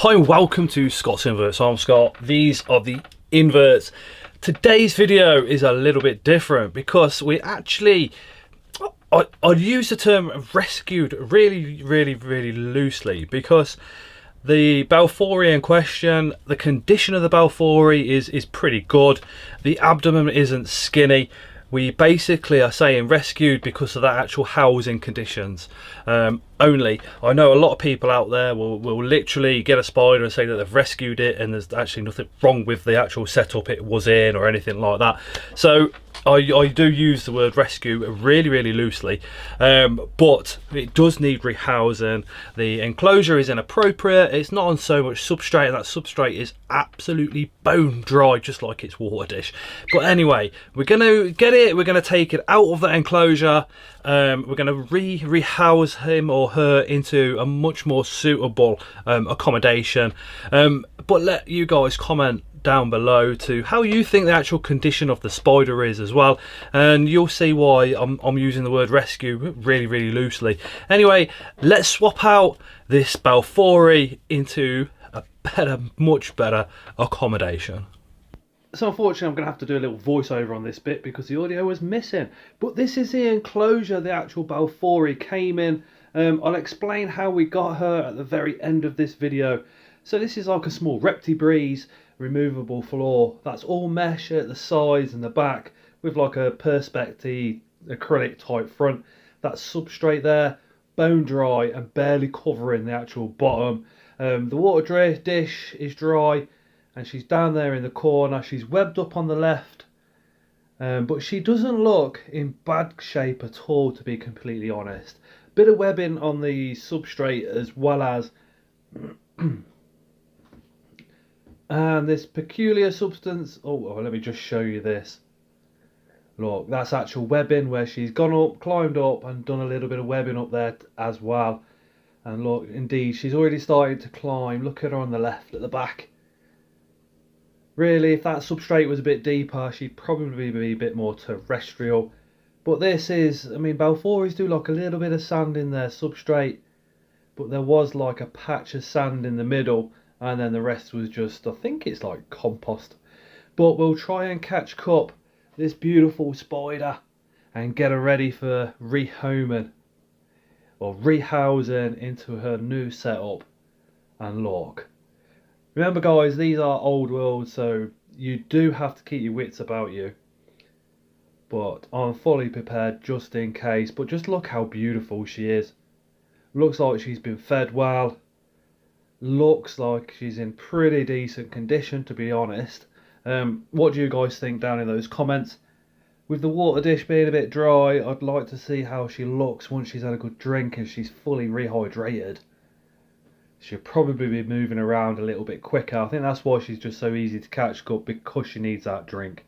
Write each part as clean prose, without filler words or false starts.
Hi and welcome to Scott's Inverts. I'm Scott. These are the inverts. Today's video is a little bit different because we actually, I'd use the term rescued really loosely because the Balfouri in question, the condition of the Balfouri is pretty good. The abdomen isn't skinny. We basically are saying rescued because of the actual housing conditions only. I know a lot of people out there will literally get a spider and say that they've rescued it and there's actually nothing wrong with the actual setup it was in or anything like that. So I do use the word rescue really loosely, but it does need rehousing. The enclosure is inappropriate. It's not on so much substrate, and that substrate is absolutely bone dry, just like its water dish. But anyway, we're gonna get it. We're gonna take it out of the enclosure. We're gonna rehouse him or her into a much more suitable accommodation. But let you guys comment down below to how you think the actual condition of the spider is as well, and you'll see why I'm using the word rescue really loosely. Anyway, let's swap out this Balfouri into a better, much better accommodation. So unfortunately I'm going to have to do a little voiceover on this bit because the audio was missing, but this is the enclosure the actual Balfouri came in. I'll explain how we got her at the very end of this video. So this is like a small Repti-Breeze removable floor that's all mesh at the sides and the back with like a perspex acrylic type front. That substrate there, bone dry and barely covering the actual bottom. The water dish is dry and she's down there in the corner. She's webbed up on the left, but she doesn't look in bad shape at all, to be completely honest. Bit of webbing on the substrate as well as and this peculiar substance. Oh, let me just show you this. Look, that's actual webbing where she's gone up, climbed up and done a little bit of webbing up there as well. And look, indeed, she's already started to climb. Look at her on the left at the back. Really, if that substrate was a bit deeper, she'd probably be a bit more terrestrial. But this is, I mean, Balfouris do like a little bit of sand in their substrate, but there was like a patch of sand in the middle, and then the rest was just, I think it's like compost. But we'll try and catch up this beautiful spider and get her ready for rehoming or rehousing into her new setup. And look, remember guys, these are old world, so you do have to keep your wits about you. But I'm fully prepared just in case. But just look how beautiful she is. Looks like she's been fed well. Looks like she's in pretty decent condition, to be honest. What do you guys think down in those comments? With the water dish being a bit dry, I'd like to see how she looks once she's had a good drink and she's fully rehydrated. She'll probably be moving around a little bit quicker. I think that's why she's just so easy to catch up, because she needs that drink.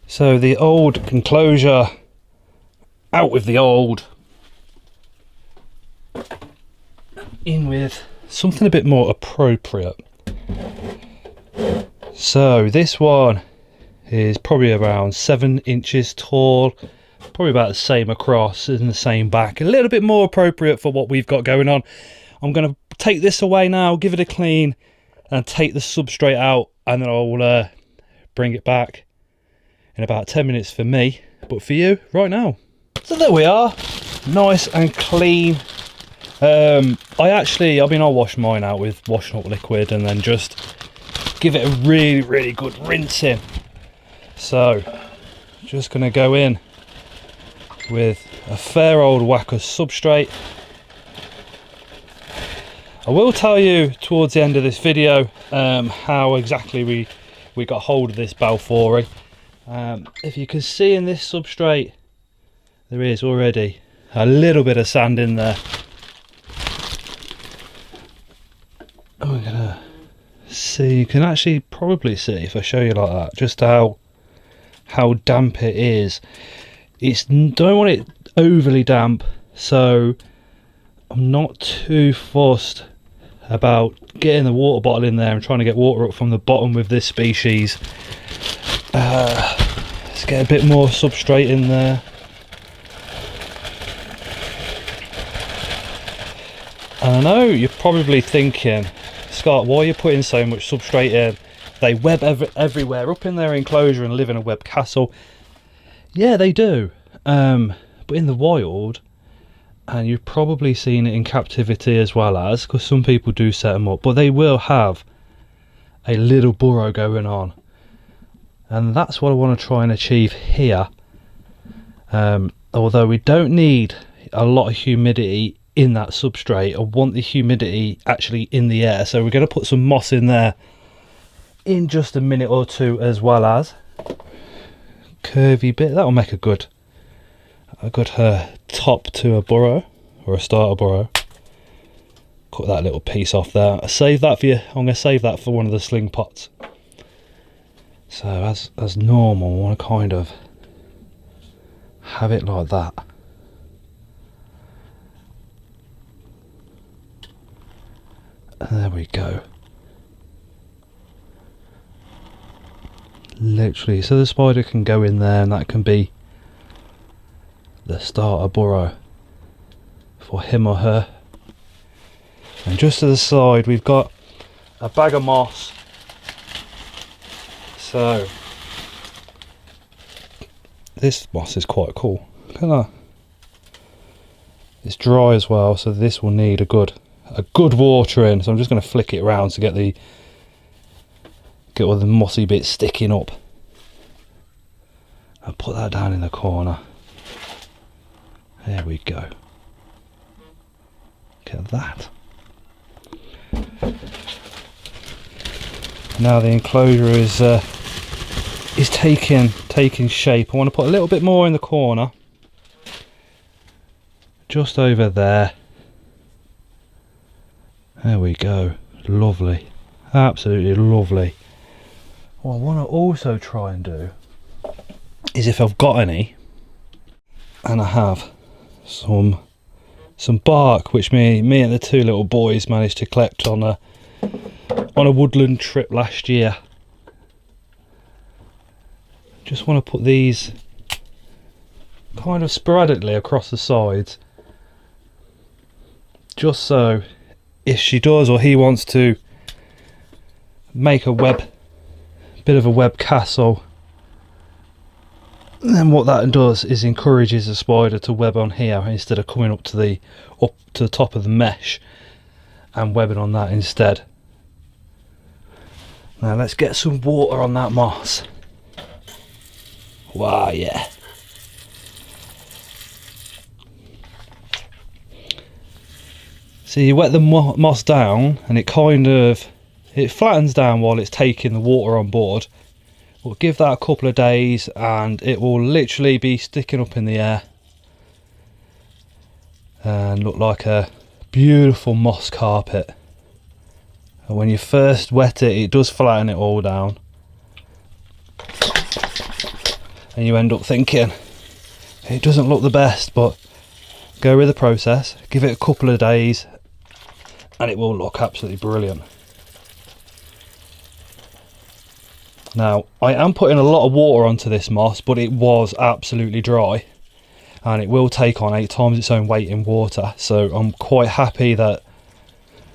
So the old enclosure, out with the old, in with something a bit more appropriate. So this one is probably around 7 inches tall, probably about the same across and the same back, a little bit more appropriate for what we've got going on. I'm going to take this away now, give it a clean and take the substrate out, and then I'll bring it back in about 10 minutes for me, but for you right now. So there we are, nice and clean. I'll wash mine out with washing up liquid and then just give it a really good rinsing. So just going to go in with a fair old whack of substrate. I will tell you towards the end of this video how exactly we got hold of this Balfouri. If you can see in this substrate, there is already a little bit of sand in there. And we're gonna see, you can actually probably see if I show you like that, just how damp it is. Don't want it overly damp, so I'm not too fussed about getting the water bottle in there and trying to get water up from the bottom with this species. Let's get a bit more substrate in there. And I know you're probably thinking, Scott, why are you putting so much substrate in? They web everywhere up in their enclosure and live in a web castle. Yeah, they do. But in the wild, and you've probably seen it in captivity as well as, because some people do set them up, but they will have a little burrow going on. And that's what I want to try and achieve here. Although we don't need a lot of humidity in that substrate, I want the humidity actually in the air. So we're going to put some moss in there in just a minute or two, as well as curvy bit. That'll make a good top to a burrow, or a starter burrow. Cut that little piece off there. Save that for you. I'm going to save that for one of the sling pots. So as normal, I want to kind of have it like that. And there we go. Literally, so the spider can go in there, and that can be the starter burrow for him or her. And just to the side, we've got a bag of moss. So this moss is quite cool. Look at that. It's dry as well, so this will need a good watering. So I'm just going to flick it around to get all the mossy bits sticking up. I'll put that down in the corner. There we go. Look at that. Now the enclosure is taking shape. I want to put a little bit more in the corner, just over there. There we go. Lovely, absolutely lovely. What I want to also try and do is, if I've got any, and I have some bark which me and the two little boys managed to collect on a woodland trip last year. Just want to put these kind of sporadically across the sides, just so if she does, or he wants to make a bit of a web castle, then what that does is encourages the spider to web on here instead of coming up to the top of the mesh and webbing on that instead. Now let's get some water on that moss. Wow, yeah. So you wet the moss down, and it flattens down while it's taking the water on board. We'll give that a couple of days and it will literally be sticking up in the air and look like a beautiful moss carpet. And when you first wet it, it does flatten it all down, and you end up thinking it doesn't look the best, but go with the process, give it a couple of days and it will look absolutely brilliant. Now I am putting a lot of water onto this moss, but it was absolutely dry and it will take on 8 times its own weight in water, so I'm quite happy that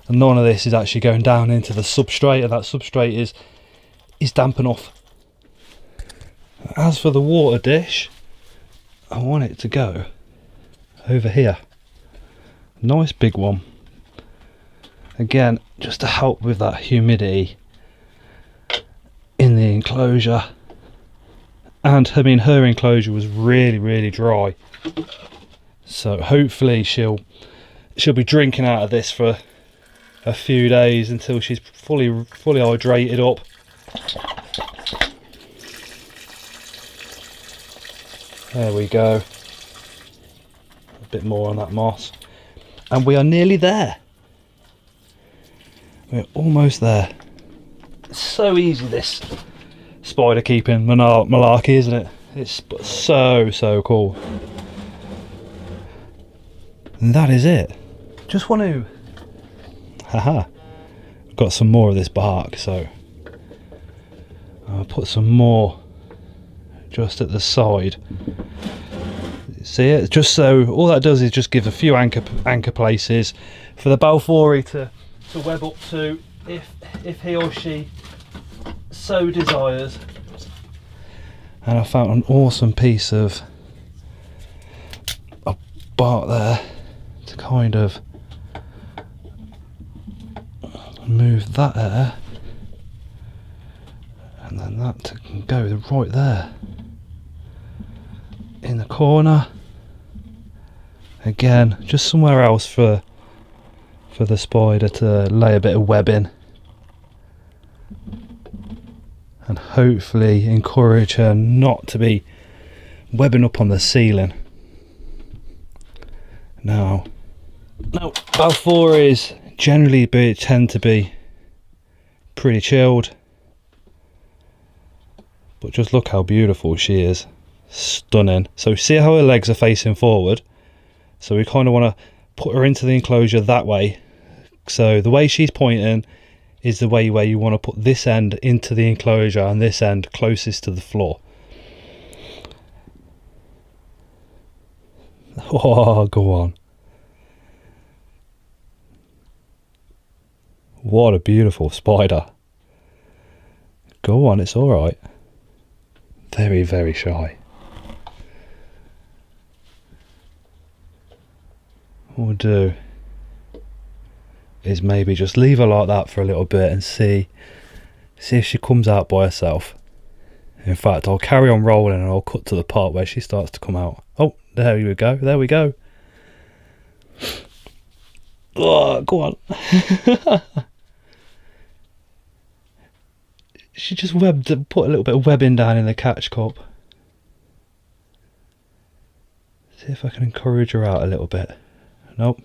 none of this is actually going down into the substrate, and that substrate is damp enough. As for the water dish, I want it to go over here. Nice big one. Again, just to help with that humidity in the enclosure. And I mean, her enclosure was really dry, so hopefully she'll be drinking out of this for a few days until she's fully hydrated up. There we go. A bit more on that moss, and we are nearly there. We're almost there. It's so easy, this spider keeping malarkey, isn't it? It's so cool. And that is it. Just want to got some more of this bark, so I'll put some more just at the side. See it? Just so all that does is just give a few anchor places for the Balfouri to web up to, if he or she so desires. And I found an awesome piece of bark there to kind of move that air, and then that can go right there in the corner. Again, just somewhere else for the spider to lay a bit of web in, and hopefully encourage her not to be webbing up on the ceiling. Now Balfouries generally tend to be pretty chilled, but just look how beautiful she is. Stunning. So see how her legs are facing forward, so we kind of want to put her into the enclosure that way. So the way she's pointing is the way where you want to put this end into the enclosure and this end closest to the floor. Oh, go on. What a beautiful spider. Go on, it's alright. Very, very shy. What we'll do is maybe just leave her like that for a little bit and see if she comes out by herself. In fact, I'll carry on rolling and I'll cut to the part where she starts to come out. Oh, there we go, there we go. Oh, go on. She just put a little bit of webbing down in the catch cup. See if I can encourage her out a little bit. Nope.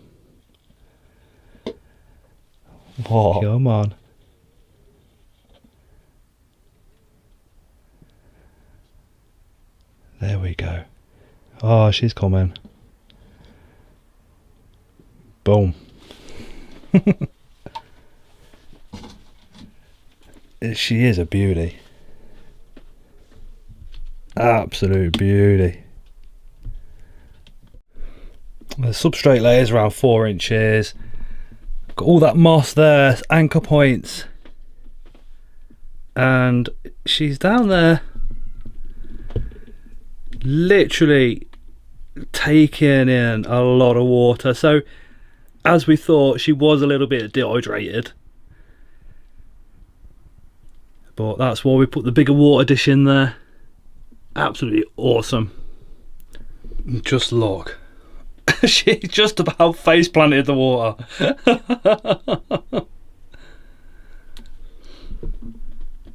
What? Come on. There we go. Oh, she's coming. Boom. She is a beauty. Absolute beauty. The substrate layer is around 4 inches. Got all that moss there, anchor points. And she's down there literally taking in a lot of water. So as we thought, she was a little bit dehydrated, but that's why we put the bigger water dish in there. Absolutely awesome. Just look. She just about face planted the water.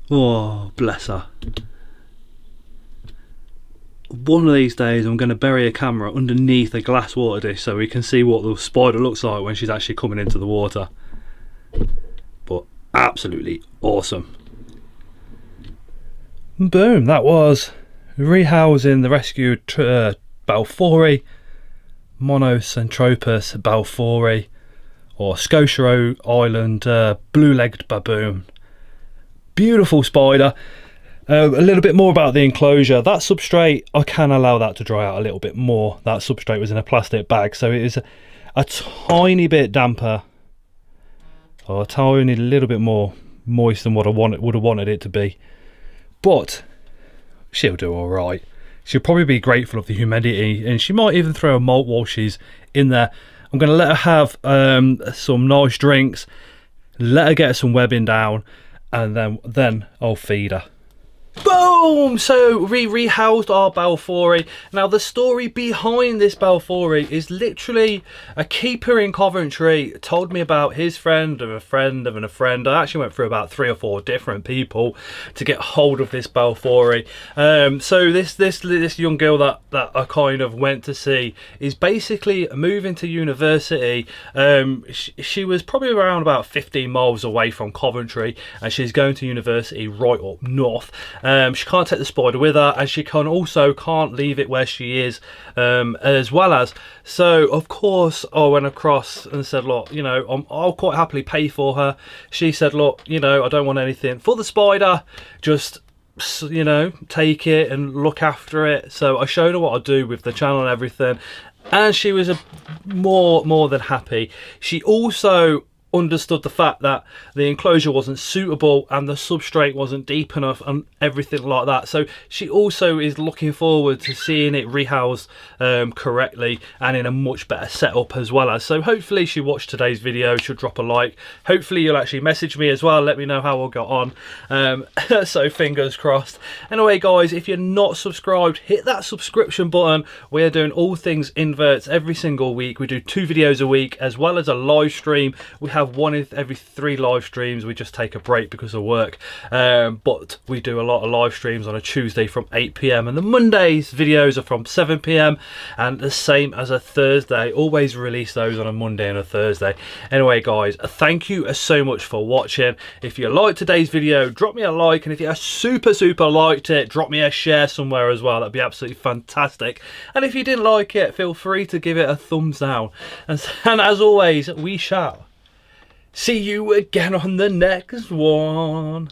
Oh, bless her. One of these days I'm going to bury a camera underneath a glass water dish so we can see what the spider looks like when she's actually coming into the water. But absolutely awesome. Boom, that was rehousing the rescued Balfourie, Monocentropus balfourii, or Scotia Island blue-legged baboon. Beautiful spider. A little bit more about the enclosure. That substrate, I can allow that to dry out a little bit more. That substrate was in a plastic bag, so it is a tiny bit damper, or a tiny little bit more moist than what I would have wanted it to be. But she'll do all right. She'll probably be grateful of the humidity, and she might even throw a molt while she's in there. I'm going to let her have some nice drinks, let her get some webbing down, and then I'll feed her. Boom! So we rehoused our Balfourie. Now the story behind this Balfourie is literally a keeper in Coventry told me about his friend of a friend of a friend. I actually went through about 3 or 4 different people to get hold of this Balfourie. So this young girl that I kind of went to see is basically moving to university. She was probably around about 15 miles away from Coventry, and she's going to university right up north. She can't take the spider with her, and she can't leave it where she is, as well as. So of course I went across and said, look, you know, I'll quite happily pay for her. She said, look, you know, I don't want anything for the spider, just, you know, take it and look after it. So I showed her what I do with the channel and everything, and she was more than happy. She also understood the fact that the enclosure wasn't suitable and the substrate wasn't deep enough and everything like that. So she also is looking forward to seeing it rehoused correctly and in a much better setup as well. As so hopefully she watched today's video, she'll drop a like. Hopefully you'll actually message me as well, let me know how I got on. So fingers crossed. Anyway guys, if you're not subscribed, hit that subscription button. We are doing all things inverts every single week. We do 2 videos a week as well as a live stream. We have one every 3 live streams. We just take a break because of work, but we do a lot of live streams on a Tuesday from 8 PM, and the Mondays videos are from 7 PM, and the same as a Thursday. Always release those on a Monday and a Thursday. Anyway guys, thank you so much for watching. If you liked today's video, drop me a like, and if you super liked it, drop me a share somewhere as well. That'd be absolutely fantastic. And if you didn't like it, feel free to give it a thumbs down, and as always, we shall see you again on the next one.